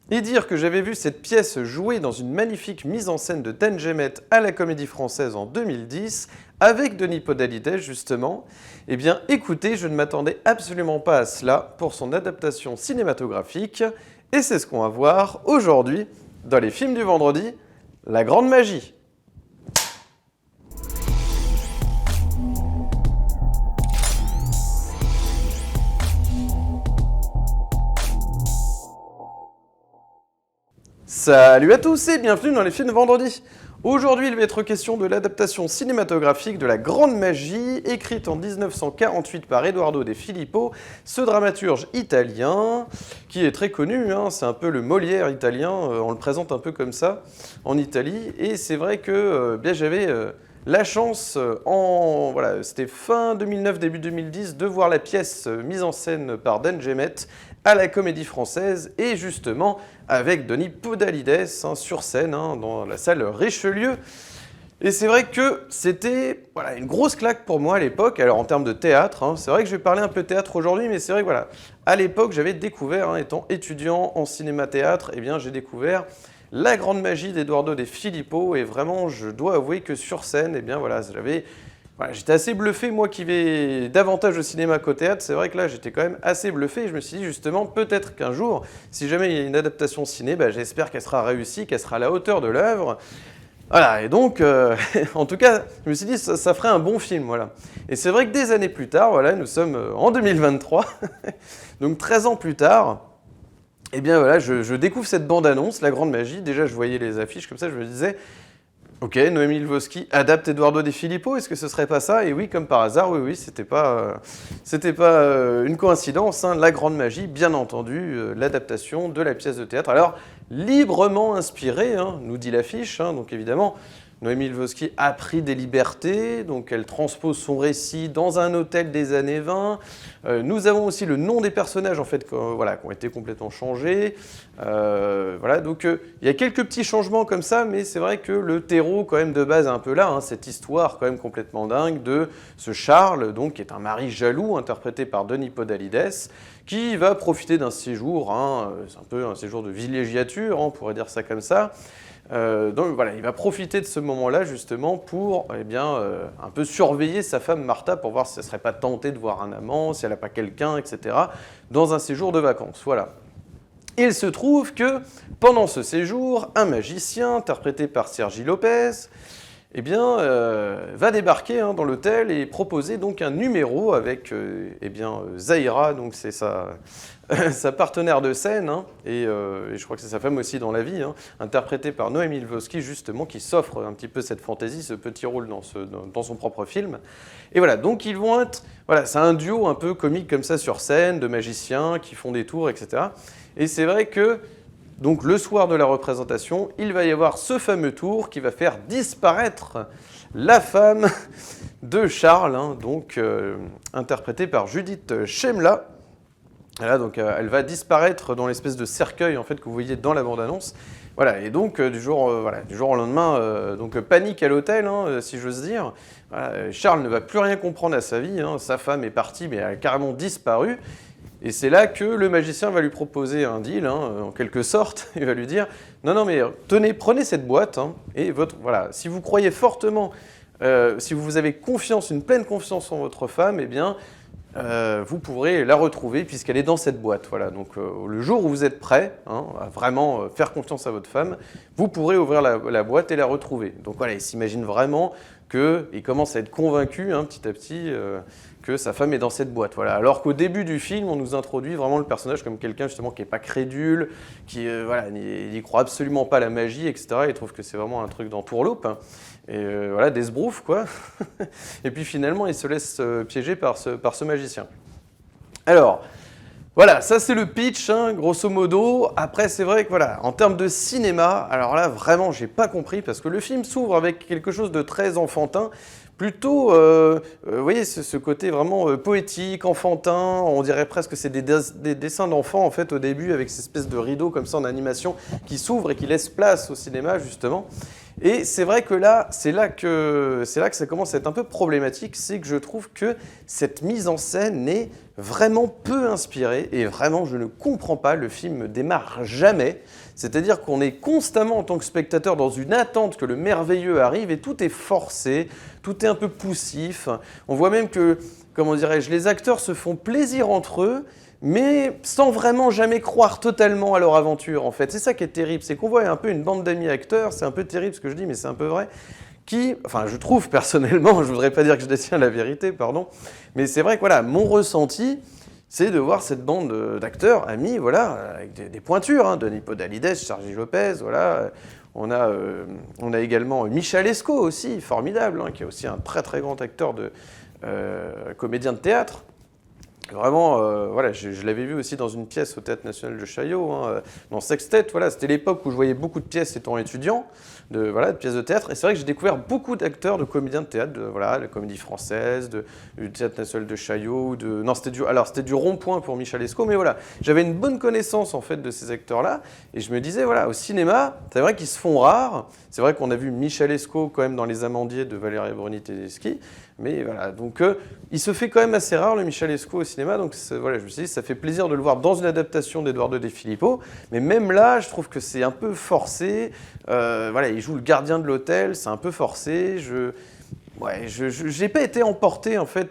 Et dire que j'avais vu cette pièce jouée dans une magnifique mise en scène de Dan Gemmett à la Comédie Française en 2010, avec Denis Podalides justement, eh bien écoutez, je ne m'attendais absolument pas à cela pour son adaptation cinématographique, et c'est ce qu'on va voir aujourd'hui dans les films du vendredi, La Grande Magie. Salut à tous et bienvenue dans les films de vendredi. Aujourd'hui, il va être question de l'adaptation cinématographique de La Grande Magie, écrite en 1948 par Eduardo De Filippo, ce dramaturge italien qui est très connu, hein, c'est un peu le Molière italien, on le présente un peu comme ça en Italie, et c'est vrai que j'avais la chance, c'était fin 2009, début 2010, de voir la pièce mise en scène par Dan Gemmett à la Comédie Française, et justement avec Denis Podalides sur scène, dans la salle Richelieu. Et c'est vrai que c'était une grosse claque pour moi à l'époque. Alors en termes de théâtre, c'est vrai que je vais parler un peu théâtre aujourd'hui, mais c'est vrai que à l'époque j'avais découvert, étant étudiant en cinéma-théâtre, j'ai découvert La Grande Magie d'Eduardo De Filippo, et vraiment je dois avouer que sur scène, j'étais assez bluffé, moi qui vais davantage au cinéma qu'au théâtre, c'est vrai que là j'étais quand même assez bluffé, et je me suis dit justement peut-être qu'un jour, si jamais il y a une adaptation ciné, j'espère qu'elle sera réussie, qu'elle sera à la hauteur de l'œuvre. Voilà, et donc, en tout cas, je me suis dit ça ferait un bon film, voilà. Et c'est vrai que des années plus tard, nous sommes en 2023, donc 13 ans plus tard, je découvre cette bande-annonce, La Grande Magie. Déjà je voyais les affiches comme ça, je me disais... Ok, Noémie Lvovsky adapte Eduardo De Filippo, est-ce que ce serait pas ça? Et oui, comme par hasard, oui, c'était pas une coïncidence, La Grande Magie, bien entendu, l'adaptation de la pièce de théâtre. Alors, librement inspirée, nous dit l'affiche, donc évidemment, Noémie Lvovsky a pris des libertés, donc elle transpose son récit dans un hôtel des années 20. Nous avons aussi le nom des personnages, en fait, qui ont été complètement changés. Donc il y a quelques petits changements comme ça, mais c'est vrai que le terreau, quand même, de base est un peu là, cette histoire quand même complètement dingue de ce Charles, donc, qui est un mari jaloux, interprété par Denis Podalides, qui va profiter d'un séjour, c'est un peu un séjour de villégiature, on pourrait dire ça comme ça. Il va profiter de ce moment-là justement pour un peu surveiller sa femme Martha pour voir si elle ne serait pas tentée de voir un amant, si elle n'a pas quelqu'un, etc. dans un séjour de vacances. Voilà. Il se trouve que pendant ce séjour, un magicien, interprété par Sergi Lopez, va débarquer dans l'hôtel et proposer donc un numéro avec Zahira, donc c'est sa partenaire de scène, et je crois que c'est sa femme aussi dans la vie, interprétée par Noémie Lvovsky justement, qui s'offre un petit peu cette fantaisie, ce petit rôle dans son propre film. Et voilà, donc ils vont être, c'est un duo un peu comique comme ça sur scène, de magiciens qui font des tours, etc. Et c'est vrai que donc le soir de la représentation, il va y avoir ce fameux tour qui va faire disparaître la femme de Charles, interprétée par Judith Chemla. Voilà, donc elle va disparaître dans l'espèce de cercueil en fait que vous voyez dans la bande-annonce. Voilà, et donc du jour au lendemain, panique à l'hôtel, si j'ose dire. Voilà, Charles ne va plus rien comprendre à sa vie, sa femme est partie, mais elle a carrément disparu. Et c'est là que le magicien va lui proposer un deal, en quelque sorte. Il va lui dire « Non, mais tenez, prenez cette boîte, et si vous croyez fortement, si vous avez une pleine confiance en votre femme, vous pourrez la retrouver puisqu'elle est dans cette boîte. Voilà, donc le jour où vous êtes prêt à vraiment faire confiance à votre femme, vous pourrez ouvrir la boîte et la retrouver. » Donc voilà, il s'imagine vraiment qu'il commence à être convaincu petit à petit que sa femme est dans cette boîte. Voilà. Alors qu'au début du film, on nous introduit vraiment le personnage comme quelqu'un justement qui n'est pas crédule, qui n'y croit absolument pas à la magie, etc. Il trouve que c'est vraiment un truc d'entourloupe. Et d'esbrouf, quoi. Et puis finalement, il se laisse piéger par ce magicien. Alors, voilà, ça c'est le pitch, grosso modo. Après, c'est vrai que en termes de cinéma, alors là, vraiment, j'ai pas compris, parce que le film s'ouvre avec quelque chose de très enfantin, plutôt, vous voyez, ce côté vraiment poétique, enfantin, on dirait presque que c'est des dessins d'enfants, en fait, au début, avec cette espèce de rideau comme ça en animation qui s'ouvre et qui laisse place au cinéma, justement. Et c'est vrai que là, c'est là que ça commence à être un peu problématique, c'est que je trouve que cette mise en scène est vraiment peu inspirée, et vraiment, je ne comprends pas, le film ne démarre jamais. C'est-à-dire qu'on est constamment, en tant que spectateur, dans une attente que le merveilleux arrive, et tout est forcé, tout est un peu poussif. On voit même que, comment dirais-je, les acteurs se font plaisir entre eux, mais sans vraiment jamais croire totalement à leur aventure, en fait. C'est ça qui est terrible, c'est qu'on voit un peu une bande d'amis acteurs, c'est un peu terrible ce que je dis, mais c'est un peu vrai, enfin je trouve personnellement, je voudrais pas dire que je détiens la vérité, pardon, mais c'est vrai que voilà, mon ressenti, c'est de voir cette bande d'acteurs, amis, voilà, avec des pointures, hein, Denis Podalides, Sergi Lopez, voilà. On a également Michel Esco aussi, formidable, hein, qui est aussi un très très grand acteur comédien de théâtre. Vraiment, voilà, je l'avais vu aussi dans une pièce au Théâtre National de Chaillot, hein, dans Sextet. Voilà, c'était l'époque où je voyais beaucoup de pièces étant étudiant, de pièces de théâtre. Et c'est vrai que j'ai découvert beaucoup d'acteurs, de comédiens de théâtre, voilà, la Comédie Française, du Théâtre National de Chaillot, non, c'était du Rond-Point pour Michel Esco, mais voilà, j'avais une bonne connaissance en fait de ces acteurs-là, et je me disais, voilà, au cinéma, c'est vrai qu'ils se font rares. C'est vrai qu'on a vu Michel Esco quand même dans Les Amandiers de Valérie Bruni-Tedeschi. Mais voilà, donc il se fait quand même assez rare le Michel Esco au cinéma, donc voilà, je me suis dit, ça fait plaisir de le voir dans une adaptation d'Eduardo De Filippo, mais même là, je trouve que c'est un peu forcé. Voilà, il joue le gardien de l'hôtel, c'est un peu forcé. J'ai pas été emporté en fait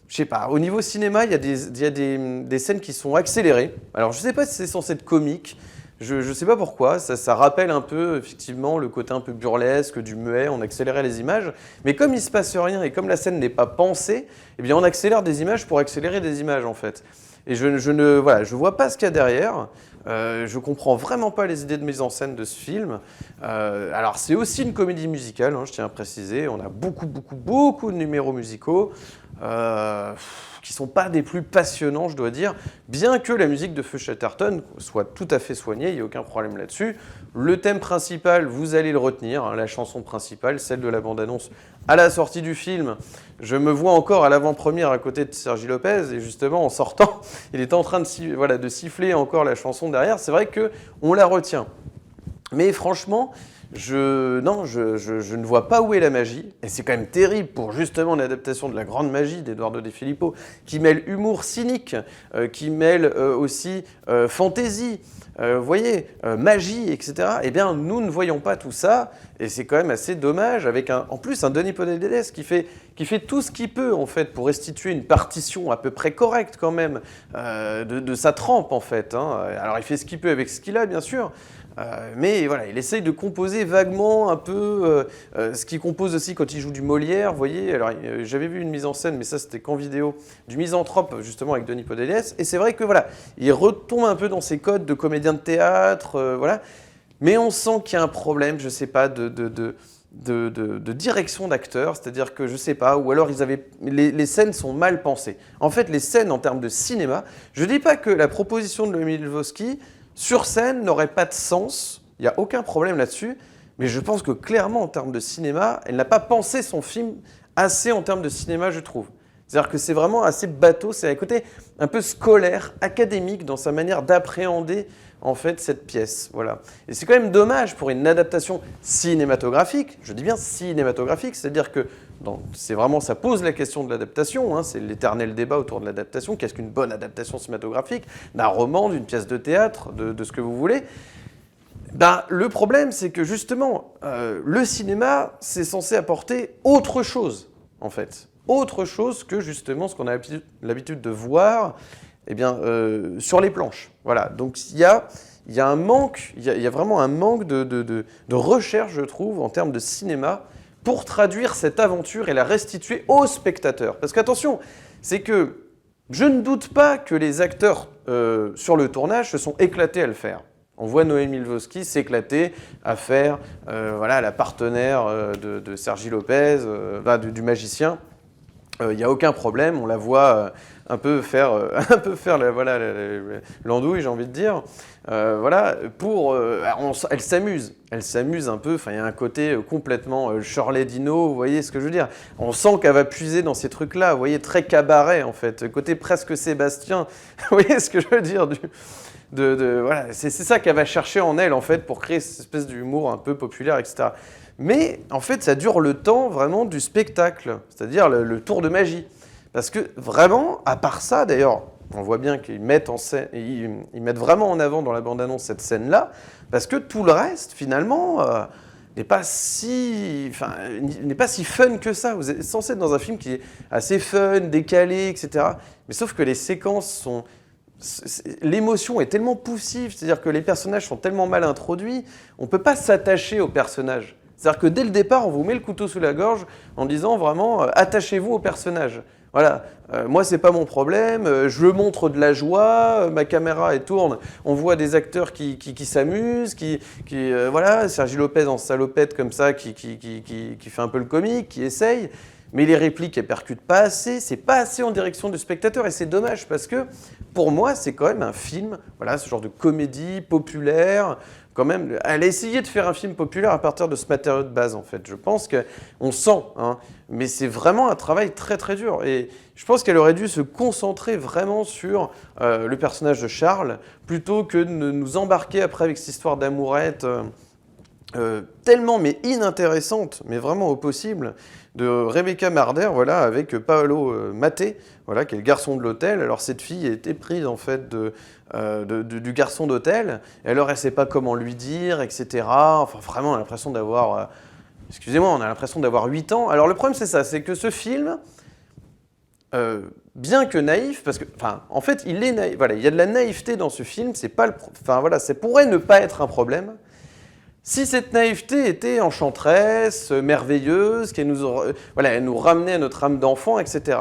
je sais pas, au niveau cinéma, il y a des scènes qui sont accélérées. Alors je sais pas si c'est censé être comique. Je ne sais pas pourquoi, ça rappelle un peu effectivement le côté un peu burlesque du muet, on accélérait les images, mais comme il ne se passe rien et comme la scène n'est pas pensée, eh bien on accélère des images pour accélérer des images en fait. Et je vois pas ce qu'il y a derrière, je comprends vraiment pas les idées de mise en scène de ce film. Alors c'est aussi une comédie musicale, hein, je tiens à préciser, on a beaucoup de numéros musicaux. Qui ne sont pas des plus passionnants, je dois dire, bien que la musique de Feu Chatterton soit tout à fait soignée, il n'y a aucun problème là-dessus. Le thème principal, vous allez le retenir, hein, la chanson principale, celle de la bande-annonce à la sortie du film. Je me vois encore à l'avant-première à côté de Sergi Lopez, et justement, en sortant, il était en train de siffler encore la chanson derrière. C'est vrai qu'on la retient. Mais franchement, je ne vois pas où est la magie, et c'est quand même terrible pour justement l'adaptation de La Grande Magie d'Eduardo De Filippo, qui mêle humour cynique, qui mêle aussi fantaisie, magie, etc. Eh bien, nous ne voyons pas tout ça, et c'est quand même assez dommage, avec en plus un Denis Podalides qui fait tout ce qu'il peut, en fait, pour restituer une partition à peu près correcte, quand même, de sa trempe, en fait. Hein. Alors, il fait ce qu'il peut avec ce qu'il a, bien sûr, mais voilà, il essaye de composer vaguement un peu ce qu'il compose aussi quand il joue du Molière, vous voyez. Alors, j'avais vu une mise en scène, mais ça c'était qu'en vidéo, du Misanthrope, justement, avec Denis Podalides, et c'est vrai que voilà, il retombe un peu dans ses codes de comédien de théâtre, voilà, mais on sent qu'il y a un problème, je sais pas, de direction d'acteurs, c'est-à-dire que je sais pas, ou alors les scènes sont mal pensées. En fait, les scènes en termes de cinéma, je dis pas que la proposition de Lemie Lvovsky sur scène n'aurait pas de sens, il n'y a aucun problème là-dessus, mais je pense que clairement en termes de cinéma, elle n'a pas pensé son film assez en termes de cinéma, je trouve. C'est-à-dire que c'est vraiment assez bateau, c'est un côté un peu scolaire, académique dans sa manière d'appréhender en fait cette pièce. Voilà. Et c'est quand même dommage pour une adaptation cinématographique, je dis bien cinématographique, c'est-à-dire que ça pose la question de l'adaptation, hein, c'est l'éternel débat autour de l'adaptation, qu'est-ce qu'une bonne adaptation cinématographique, d'un roman, d'une pièce de théâtre, de ce que vous voulez. Le problème, c'est que justement, le cinéma, c'est censé apporter autre chose, en fait. Autre chose que justement ce qu'on a l'habitude de voir sur les planches. Voilà. Donc il y a un manque, il y a vraiment un manque de recherche, je trouve, en termes de cinéma, pour traduire cette aventure et la restituer aux spectateurs. Parce qu'attention, c'est que je ne doute pas que les acteurs sur le tournage se sont éclatés à le faire. On voit Noémie Lvovsky s'éclater à faire la partenaire de Sergi Lopez, du magicien. Il n'y a aucun problème, on la voit un peu faire l'andouille, j'ai envie de dire. Elle s'amuse un peu, il y a un côté complètement Shirley Dino, vous voyez ce que je veux dire. On sent qu'elle va puiser dans ces trucs-là, vous voyez, très cabaret en fait, côté presque Sébastien, vous voyez ce que je veux dire voilà, c'est ça qu'elle va chercher en elle, en fait, pour créer cette espèce d'humour un peu populaire, etc. Mais, en fait, ça dure le temps, vraiment, du spectacle, c'est-à-dire le tour de magie. Parce que, vraiment, à part ça, d'ailleurs, on voit bien qu'ils mettent en scène, ils mettent vraiment en avant dans la bande-annonce cette scène-là, parce que tout le reste, finalement, n'est pas si fun que ça. Vous êtes censé être dans un film qui est assez fun, décalé, etc. Mais sauf que les séquences sont... L'émotion est tellement poussive, c'est-à-dire que les personnages sont tellement mal introduits, on ne peut pas s'attacher aux personnages. C'est-à-dire que dès le départ, on vous met le couteau sous la gorge en disant vraiment attachez-vous aux personnages. Voilà, moi c'est pas mon problème, je montre de la joie, ma caméra elle tourne, on voit des acteurs qui s'amusent, voilà, Sergi Lopez en salopette comme ça, qui fait un peu le comique, qui essaye, mais les répliques elles percutent pas assez, c'est pas assez en direction du spectateur et c'est dommage parce que pour moi c'est quand même un film, voilà, ce genre de comédie populaire. Quand même, elle a essayé de faire un film populaire à partir de ce matériau de base, en fait. Je pense qu'on sent, hein, mais c'est vraiment un travail très très dur. Et je pense qu'elle aurait dû se concentrer vraiment sur le personnage de Charles, plutôt que de nous embarquer après avec cette histoire d'amourette tellement mais inintéressante, mais vraiment au possible, de Rebecca Marder, voilà, avec Paolo Mattei, voilà, qui est le garçon de l'hôtel. Alors cette fille était prise en fait du garçon d'hôtel, et alors elle ne sait pas comment lui dire, etc. Enfin vraiment, on a l'impression d'avoir, excusez-moi, on a l'impression d'avoir 8 ans. Alors le problème c'est ça, c'est que ce film, bien que naïf, parce que, enfin, en fait, il est naïf. Voilà, il y a de la naïveté dans ce film. C'est pas enfin voilà, ça pourrait ne pas être un problème. Si cette naïveté était enchanteresse, merveilleuse, qu'elle nous, voilà, elle nous ramenait à notre âme d'enfant, etc.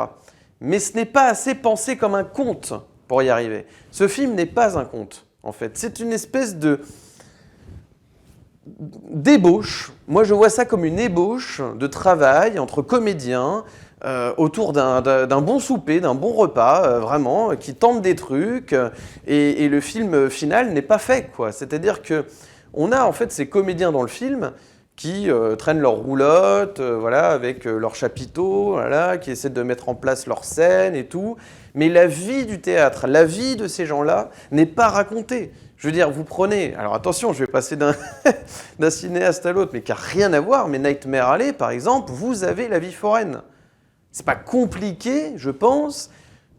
Mais ce n'est pas assez pensé comme un conte pour y arriver. Ce film n'est pas un conte, en fait. C'est une espèce d'ébauche. Moi, je vois ça comme une ébauche de travail entre comédiens autour d'un bon souper, d'un bon repas, vraiment, qui tentent des trucs. Et le film final n'est pas fait, quoi. C'est-à-dire que on a en fait ces comédiens dans le film qui traînent leur roulotte, voilà, avec leur chapiteau, voilà, qui essaient de mettre en place leur scène et tout. Mais la vie du théâtre, la vie de ces gens-là n'est pas racontée. Je veux dire, vous prenez... Alors attention, je vais passer d'un cinéaste à l'autre, mais qui n'a rien à voir. Mais Nightmare Alley, par exemple, vous avez la vie foraine. C'est pas compliqué, je pense,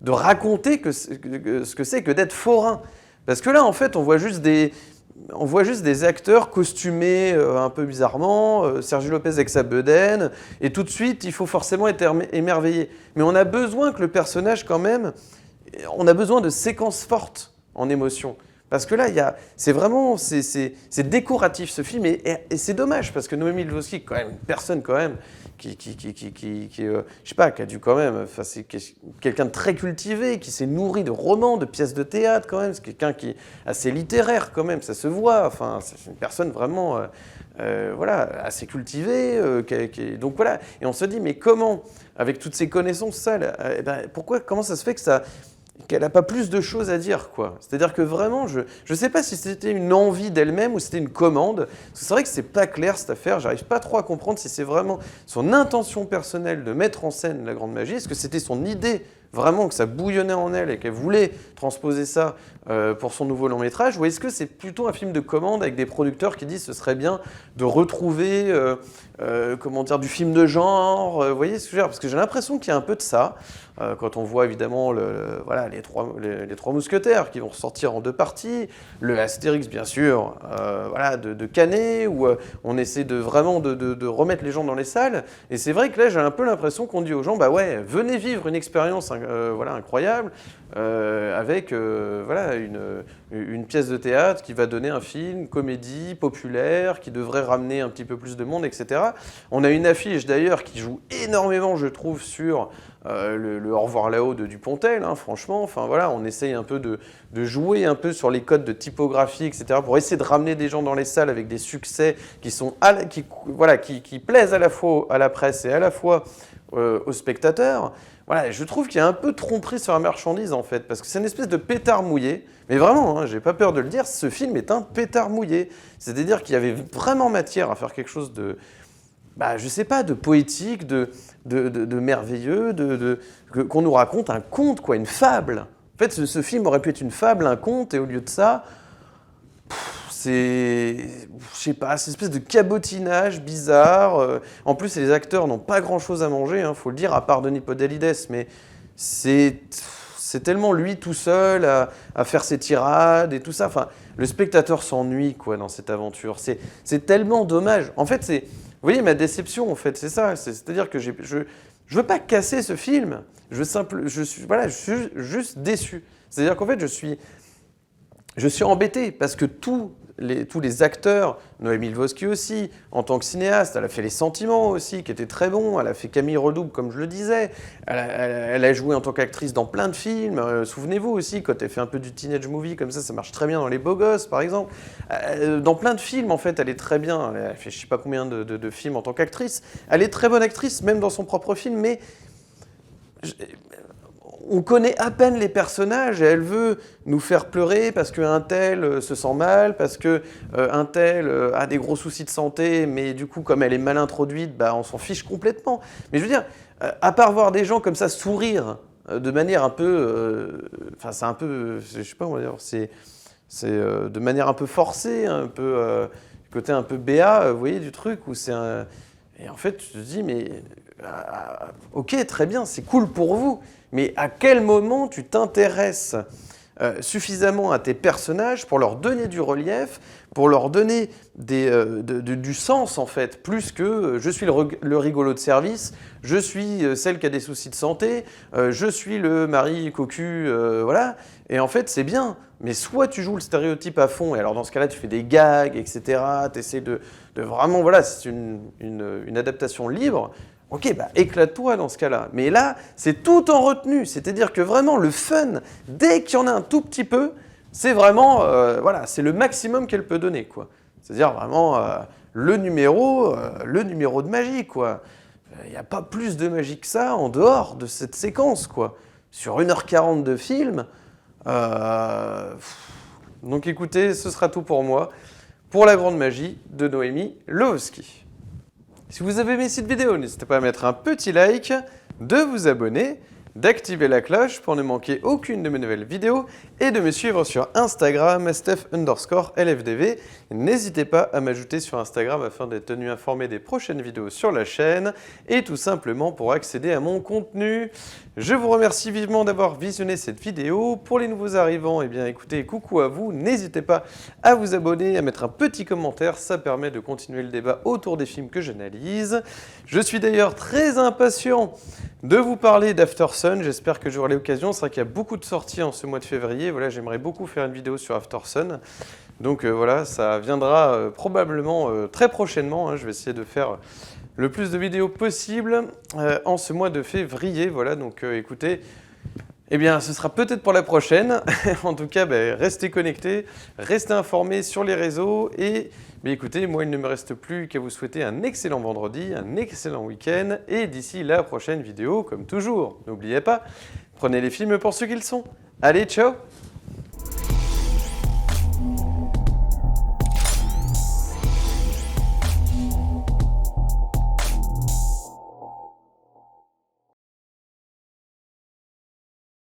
de raconter ce que c'est que d'être forain. Parce que là, en fait, on voit juste des acteurs costumés un peu bizarrement, Sergi Lopez avec sa bedaine, et tout de suite, il faut forcément être émerveillé. Mais on a besoin que le personnage, quand même, on a besoin de séquences fortes en émotion. Parce que là, c'est vraiment, c'est décoratif ce film, et c'est dommage, parce que Noémie Lvovsky, quand même, une personne quand même, je sais pas, qui a dû quand même, enfin, c'est quelqu'un de très cultivé, qui s'est nourri de romans, de pièces de théâtre quand même, c'est quelqu'un qui est assez littéraire quand même, ça se voit, enfin, c'est une personne vraiment, voilà, assez cultivée, donc voilà, et on se dit, mais comment, avec toutes ces connaissances, ça, comment ça se fait qu'elle n'a pas plus de choses à dire, quoi. C'est-à-dire que vraiment, je ne sais pas si c'était une envie d'elle-même ou si c'était une commande. Parce que c'est vrai que c'est pas clair cette affaire. J'arrive pas trop à comprendre si c'est vraiment son intention personnelle de mettre en scène la grande magie. Est-ce que c'était son idée vraiment que ça bouillonnait en elle et qu'elle voulait transposer ça pour son nouveau long métrage, ou est-ce que c'est plutôt un film de commande avec des producteurs qui disent ce serait bien de retrouver comment dire, du film de genre, vous voyez ce que je veux dire, parce que j'ai l'impression qu'il y a un peu de ça quand on voit évidemment voilà, les trois mousquetaires qui vont ressortir en 2 parties, le Astérix bien sûr, voilà, de Canet, où on essaie vraiment de remettre les gens dans les salles, et c'est vrai que là j'ai un peu l'impression qu'on dit aux gens, bah ouais, venez vivre une expérience voilà, incroyable, avec voilà, une pièce de théâtre qui va donner un film, comédie, populaire, qui devrait ramener un petit peu plus de monde, etc. On a une affiche d'ailleurs qui joue énormément, je trouve, sur le Au revoir là-haut de Dupontel, hein, franchement. Enfin voilà, on essaye un peu de jouer un peu sur les codes de typographie, etc. pour essayer de ramener des gens dans les salles avec des succès qui plaisent à la fois à la presse et à la fois aux spectateurs. Voilà, je trouve qu'il y a un peu de tromperie sur la marchandise en fait, parce que c'est une espèce de pétard mouillé. Mais vraiment, hein, j'ai pas peur de le dire, ce film est un pétard mouillé. C'est-à-dire qu'il y avait vraiment matière à faire quelque chose de, je sais pas, de poétique, de merveilleux, qu'on nous raconte un conte, quoi, une fable. En fait, ce film aurait pu être une fable, un conte, et au lieu de ça, c'est, je sais pas, c'est une espèce de cabotinage bizarre. En plus, les acteurs n'ont pas grand-chose à manger, hein, faut le dire, à part Denis Podalides, mais c'est tellement lui tout seul à faire ses tirades et tout ça. Enfin, le spectateur s'ennuie quoi dans cette aventure. C'est tellement dommage. En fait, vous voyez ma déception. En fait, c'est ça. C'est-à-dire que je veux pas casser ce film. Je suis juste déçu. C'est-à-dire qu'en fait, je suis embêté parce que tous les acteurs, Noémie Lvovsky aussi, en tant que cinéaste, elle a fait Les Sentiments aussi, qui était très bon, elle a fait Camille Redouble, comme je le disais, elle a joué en tant qu'actrice dans plein de films, souvenez-vous aussi, quand elle fait un peu du teenage movie, comme ça marche très bien dans Les Beaux Gosses, par exemple. Dans plein de films, en fait, elle est très bien, elle a fait je sais pas combien de films en tant qu'actrice, elle est très bonne actrice, même dans son propre film, mais on connaît à peine les personnages et elle veut nous faire pleurer parce qu'un tel se sent mal, parce qu'un tel a des gros soucis de santé, mais du coup, comme elle est mal introduite, bah, on s'en fiche complètement. Mais je veux dire, à part voir des gens comme ça sourire de manière un peu... Enfin, c'est un peu... je sais pas, on va dire, c'est de manière un peu forcée, un peu... côté un peu béat, vous voyez, du truc, où c'est un... Et en fait, tu te dis, mais... ok, très bien, c'est cool pour vous, mais à quel moment tu t'intéresses suffisamment à tes personnages pour leur donner du relief, pour leur donner du sens en fait, plus que je suis le rigolo de service, je suis celle qui a des soucis de santé, je suis le mari cocu, voilà. Et en fait, c'est bien, mais soit tu joues le stéréotype à fond, et alors dans ce cas-là, tu fais des gags, etc. Tu essaies de vraiment, voilà, c'est une adaptation libre. Ok, bah éclate-toi dans ce cas-là. Mais là, c'est tout en retenue. C'est-à-dire que vraiment, le fun, dès qu'il y en a un tout petit peu, c'est vraiment, voilà, c'est le maximum qu'elle peut donner, quoi. C'est-à-dire vraiment le numéro de magie, quoi. Il n'y a pas plus de magie que ça en dehors de cette séquence, quoi. Sur 1h40 de film. Donc écoutez, ce sera tout pour moi. Pour la grande magie de Noémie Lvovsky. Si vous avez aimé cette vidéo, n'hésitez pas à mettre un petit like, de vous abonner, d'activer la cloche pour ne manquer aucune de mes nouvelles vidéos et de me suivre sur Instagram, Steph_LFDV. N'hésitez pas à m'ajouter sur Instagram afin d'être tenu informé des prochaines vidéos sur la chaîne et tout simplement pour accéder à mon contenu. Je vous remercie vivement d'avoir visionné cette vidéo. Pour les nouveaux arrivants, eh bien écoutez, coucou à vous. N'hésitez pas à vous abonner, à mettre un petit commentaire, ça permet de continuer le débat autour des films que j'analyse. Je suis d'ailleurs très impatient de vous parler d'After Sun, j'espère que j'aurai l'occasion. C'est vrai qu'il y a beaucoup de sorties en ce mois de février. Voilà, j'aimerais beaucoup faire une vidéo sur After Sun. Donc voilà, ça viendra probablement très prochainement. Hein. Je vais essayer de faire le plus de vidéos possible en ce mois de février. Voilà, donc écoutez, eh bien, ce sera peut-être pour la prochaine. En tout cas, restez connectés, restez informés sur les réseaux et écoutez, moi, il ne me reste plus qu'à vous souhaiter un excellent vendredi, un excellent week-end et d'ici la prochaine vidéo, comme toujours, n'oubliez pas, prenez les films pour ce qu'ils sont. Allez, ciao!